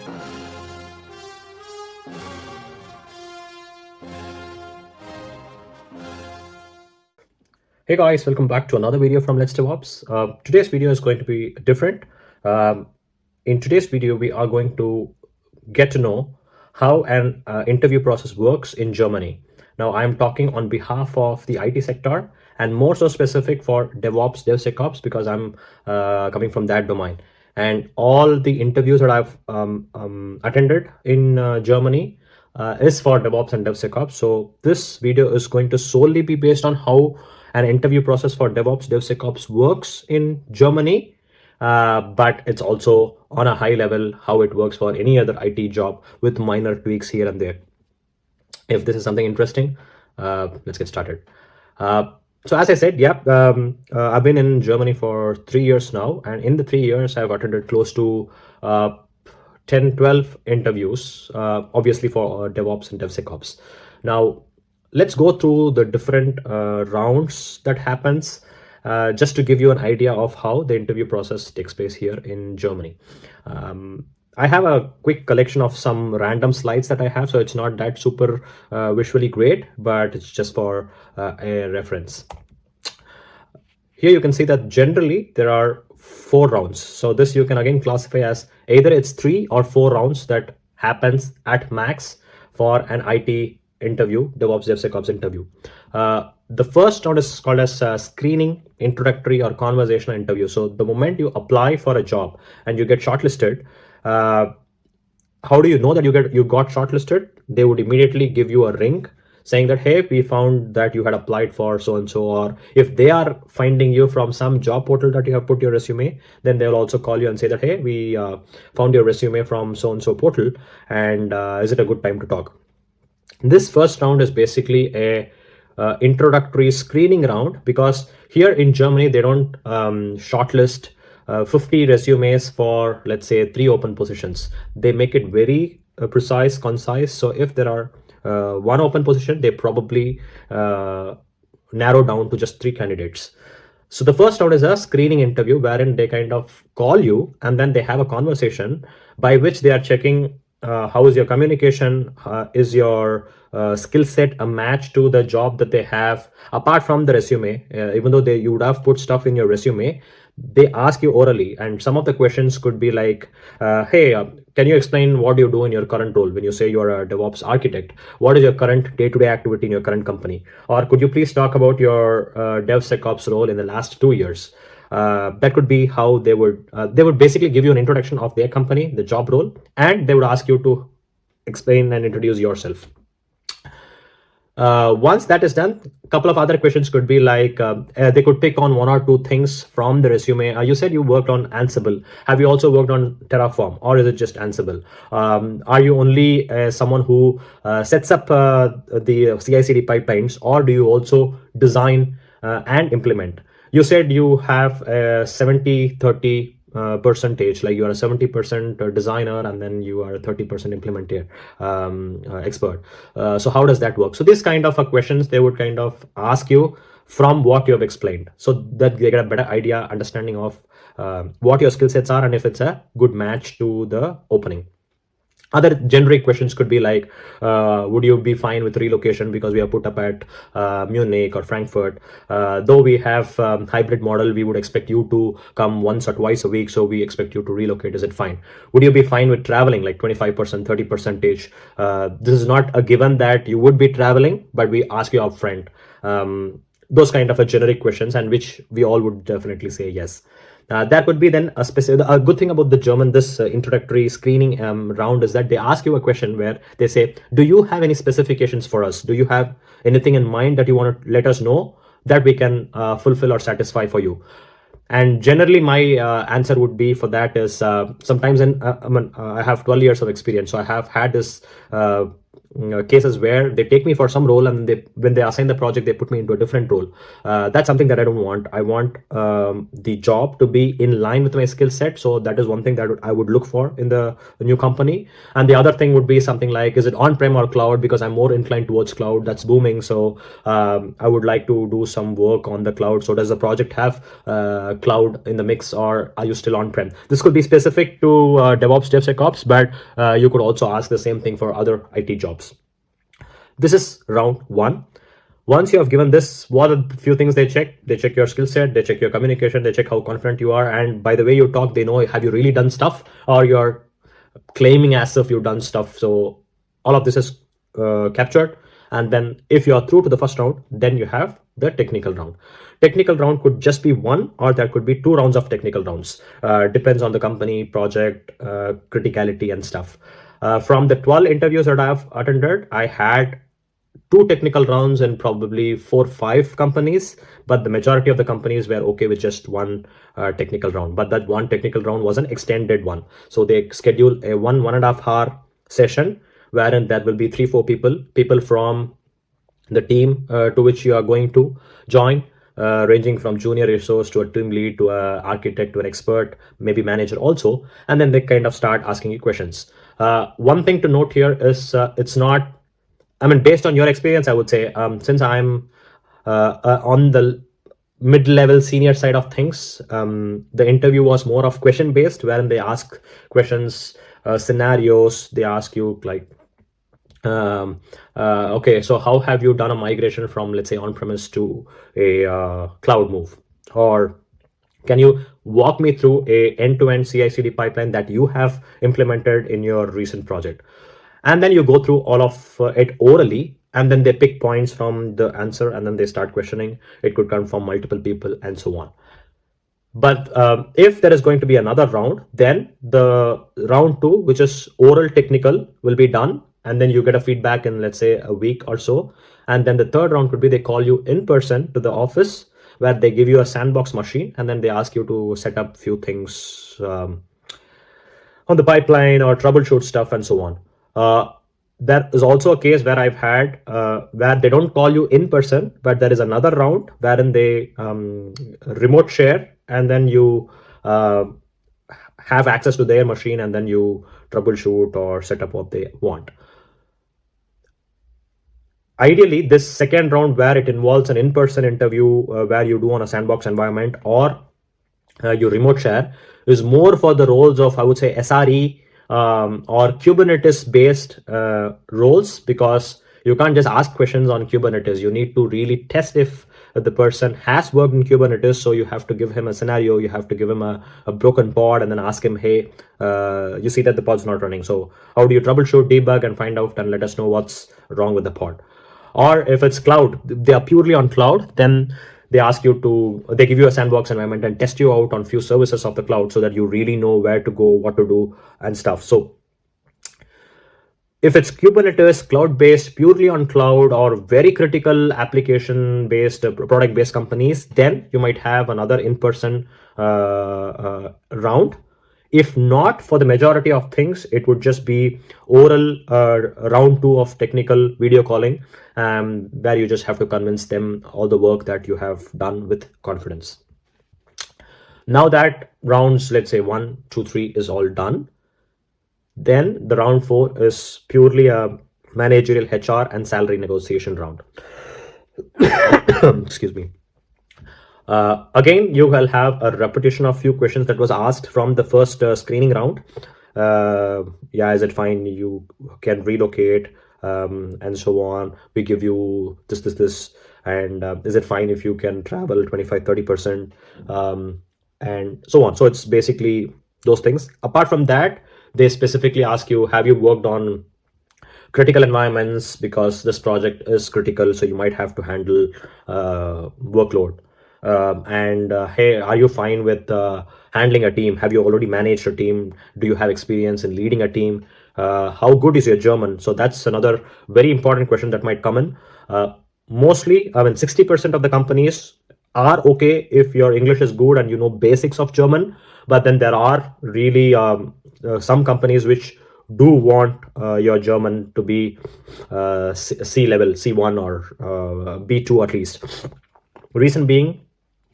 Hey guys, welcome back to another video from Let's DevOps. Today's video is going to be different. Um, in today's video, we are going to get to know how an interview process works in Germany. Now, I'm talking on behalf of the IT sector and more so specific for DevOps, DevSecOps, because I'm coming from that domain. And all the interviews that I've attended in Germany is for DevOps and DevSecOps. So this video is going to solely be based on how an interview process for DevOps, DevSecOps works in Germany, but it's also on a high level how it works for any other IT job with minor tweaks here and there. If this is something interesting, let's get started. So as I said, I've been in Germany for 3 years now, and in the 3 years, I've attended close to 10, 12 interviews, obviously for DevOps and DevSecOps. Now, let's go through the different rounds that happens, just to give you an idea of how the interview process takes place here in Germany. I have a quick collection of some random slides that I have, so it's not that super visually great, but it's just for a reference. Here you can see that generally there are 4 rounds. So this you can again classify as either it's 3 or 4 rounds that happens at max for an IT interview, DevOps, DevSecOps interview. The first round is called as screening, introductory, or conversational interview. So the moment you apply for a job and you get shortlisted, how do you know that you got shortlisted? They would immediately give you a ring saying that, hey, we found that you had applied for so and so, or if they are finding you from some job portal that you have put your resume, then they'll also call you and say that, hey, we found your resume from so and so portal, and is it a good time to talk? This first round is basically a introductory screening round, because here in Germany they don't shortlist 50 resumes for, let's say, 3 open positions. They make it very precise, concise. So if there are 1 open position, they probably narrow down to just 3 candidates. So the first round is a screening interview wherein they kind of call you and then they have a conversation by which they are checking how is your communication, is your skill set a match to the job that they have. Apart from the resume, even though you would have put stuff in your resume, they ask you orally, and some of the questions could be like, hey, can you explain what you do in your current role? When you say you're a DevOps architect, what is your current day-to-day activity in your current company? Or could you please talk about your DevSecOps role in the last 2 years? That could be how they would basically give you an introduction of their company, the job role, and they would ask you to explain and introduce yourself. Once that is done, a couple of other questions could be like, they could pick on 1 or 2 things from the resume. You said you worked on Ansible. Have you also worked on Terraform, or is it just Ansible? Are you only someone who sets up the CI/CD pipelines, or do you also design and implement? You said you have a 70-30 percentage, like you are a 70% designer and then you are a 30% implementer expert. So how does that work? So this kind of questions they would kind of ask you from what you have explained, so that they get a better idea, understanding of what your skill sets are and if it's a good match to the opening. Other generic questions could be like, would you be fine with relocation, because we are put up at Munich or Frankfurt. Though we have hybrid model, we would expect you to come once or twice a week, so we expect you to relocate. Is it fine? Would you be fine with traveling, like 25%, 30%? This is not a given that you would be traveling, but we ask you upfront. Those kind of a generic questions, and which we all would definitely say yes. That would be then a specific. A good thing about the German, this introductory screening round, is that they ask you a question where they say, do you have any specifications for us? Do you have anything in mind that you want to let us know that we can fulfill or satisfy for you? And generally my answer would be for that is, sometimes I have 12 years of experience, so I have had this cases where they take me for some role, and when they assign the project, they put me into a different role. That's something that I don't want. I want the job to be in line with my skill set. So that is one thing that I would look for in the new company. And the other thing would be something like, is it on-prem or cloud? Because I'm more inclined towards cloud. That's booming. So I would like to do some work on the cloud. So does the project have cloud in the mix, or are you still on-prem? This could be specific to DevOps, DevSecOps, but you could also ask the same thing for other IT jobs. This is round one. Once you have given this, what are the few things they check? They check your skill set, they check your communication, they check how confident you are, and by the way you talk, they know, have you really done stuff, or you're claiming as if you've done stuff. So all of this is captured. And then if you are through to the first round, then you have the technical round. Technical round could just be one, or there could be 2 rounds of technical rounds. Depends on the company, project, criticality and stuff. From the 12 interviews that I've attended, I had 2 technical rounds in probably 4-5 companies, but the majority of the companies were okay with just 1 technical round. But that 1 technical round was an extended one. So they schedule a 1.5 hour session, wherein there will be 3-4 people from the team to which you are going to join, ranging from junior resource to a team lead to an architect to an expert, maybe manager also. And then they kind of start asking you questions. One thing to note here is it's not, I mean, based on your experience, I would say, since I'm on the mid-level senior side of things, the interview was more of question based, wherein they ask questions, scenarios. They ask you like, okay, so how have you done a migration from, let's say, on-premise to a cloud move? Or can you walk me through a end-to-end CI/CD pipeline that you have implemented in your recent project? And then you go through all of it orally, and then they pick points from the answer, and then they start questioning. It could come from multiple people and so on. But if there is going to be another round, then the round 2, which is oral technical, will be done, and then you get a feedback in, let's say, a week or so. And then the third round could be they call you in person to the office, where they give you a sandbox machine, and then they ask you to set up few things on the pipeline or troubleshoot stuff and so on. There is also a case where I've had where they don't call you in person, but there is another round wherein they remote share, and then you have access to their machine, and then you troubleshoot or set up what they want. Ideally, this second round, where it involves an in-person interview where you do on a sandbox environment, or you remote share, is more for the roles of, I would say, SRE or Kubernetes based roles, because you can't just ask questions on Kubernetes. You need to really test if the person has worked in Kubernetes. So you have to give him a scenario, you have to give him a broken pod, and then ask him, hey, you see that the pod's not running. So how do you troubleshoot, debug, and find out and let us know what's wrong with the pod? Or if it's cloud, they are purely on cloud, then they ask you to, they give you a sandbox environment and test you out on few services of the cloud, so that you really know where to go, what to do and stuff. So if it's Kubernetes, cloud-based, purely on cloud, or very critical application-based, product-based companies, then you might have another in-person round. If not, for the majority of things, it would just be oral round 2 of technical video calling, where you just have to convince them all the work that you have done with confidence. Now that rounds, let's say 1, 2, 3 is all done, then the round 4 is purely a managerial HR and salary negotiation round. Excuse me. Again, you will have a repetition of few questions that was asked from the first screening round. Yeah, is it fine? You can relocate and so on. We give you this, and is it fine if you can travel 25-30%, and so on. So it's basically those things. Apart from that, they specifically ask you, have you worked on critical environments, because this project is critical, so you might have to handle workload. Hey, are you fine with handling a team? Have you already managed a team? Do you have experience in leading a team? How good is your German? So that's another very important question that might come in. Mostly, I mean, 60% of the companies are okay if your English is good and you know basics of German, but then there are really some companies which do want your German to be C level, C1 or B2 at least. Reason being,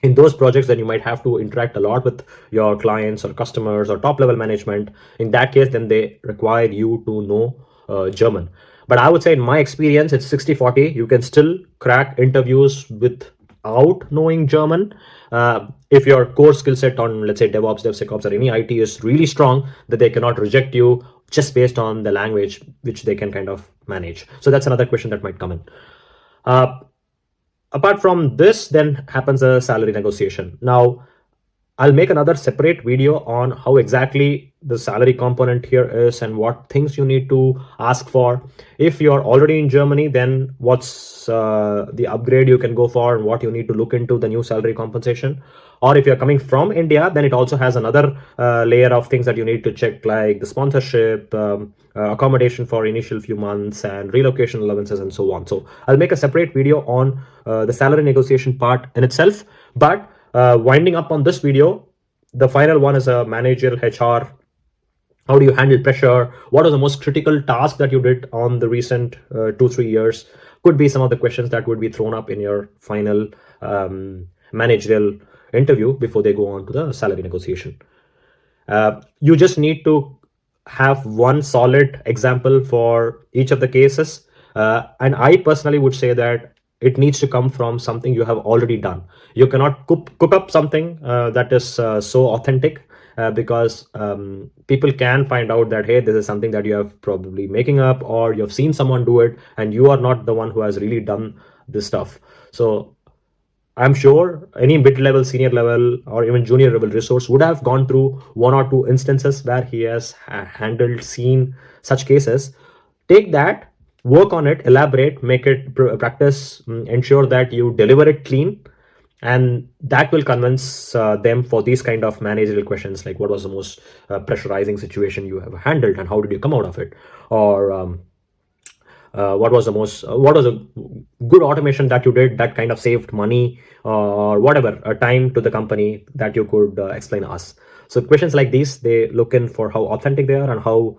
in those projects, then you might have to interact a lot with your clients or customers or top level management. In that case, then they require you to know German. But I would say in my experience, it's 60-40. You can still crack interviews without knowing German. If your core skill set on, let's say, DevOps, DevSecOps, or any IT is really strong, that they cannot reject you just based on the language, which they can kind of manage. So that's another question that might come in. Apart from this, then happens a salary negotiation. Now, I'll make another separate video on how exactly the salary component here is and what things you need to ask for. If you're already in Germany, then what's the upgrade you can go for and what you need to look into the new salary compensation. Or if you're coming from India, then it also has another layer of things that you need to check, like the sponsorship, accommodation for initial few months, and relocation allowances, and so on. So I'll make a separate video on the salary negotiation part in itself. But winding up on this video, the final one is a managerial HR. How do you handle pressure? What are the most critical tasks that you did on the recent 2-3 years? Could be some of the questions that would be thrown up in your final managerial interview before they go on to the salary negotiation. You just need to have one solid example for each of the cases. And I personally would say that it needs to come from something you have already done. You cannot cook up something that is so authentic, because people can find out that, hey, this is something that you have probably making up, or you have seen someone do it and you are not the one who has really done this stuff. So I'm sure any mid-level, senior level, or even junior level resource would have gone through 1 or 2 instances where he has handled, seen such cases. Take that, work on it, elaborate, make it practice, ensure that you deliver it clean, and that will convince them for these kind of managerial questions, like what was the most pressurizing situation you have handled and how did you come out of it, or what was a good automation that you did that kind of saved money, or whatever, a time to the company that you could explain us. So questions like these, they look in for how authentic they are and how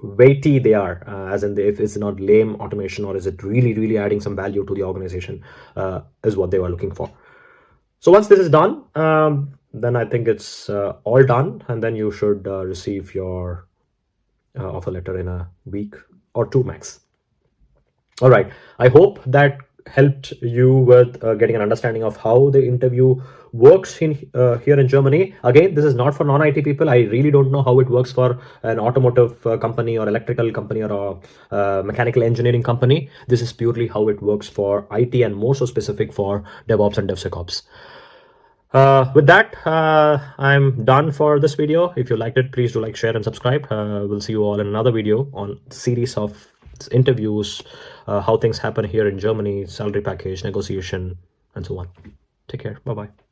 weighty they are, as in if it's not lame automation or is it really adding some value to the organization, is what they were looking for. So once this is done, then I think it's all done, and then you should receive your offer letter in a week or 2 max. All right, I hope that helped you with getting an understanding of how the interview works in here in Germany. Again, this is not for non-IT people. I really don't know how it works for an automotive company or electrical company or a mechanical engineering company. This is purely how it works for IT, and more so specific for DevOps and DevSecOps. With that, I'm done for this video. If you liked it, please do like, share, and subscribe. We'll see you all in another video on series of interviews, how things happen here in Germany, salary package, negotiation, and so on. Take care. Bye-bye.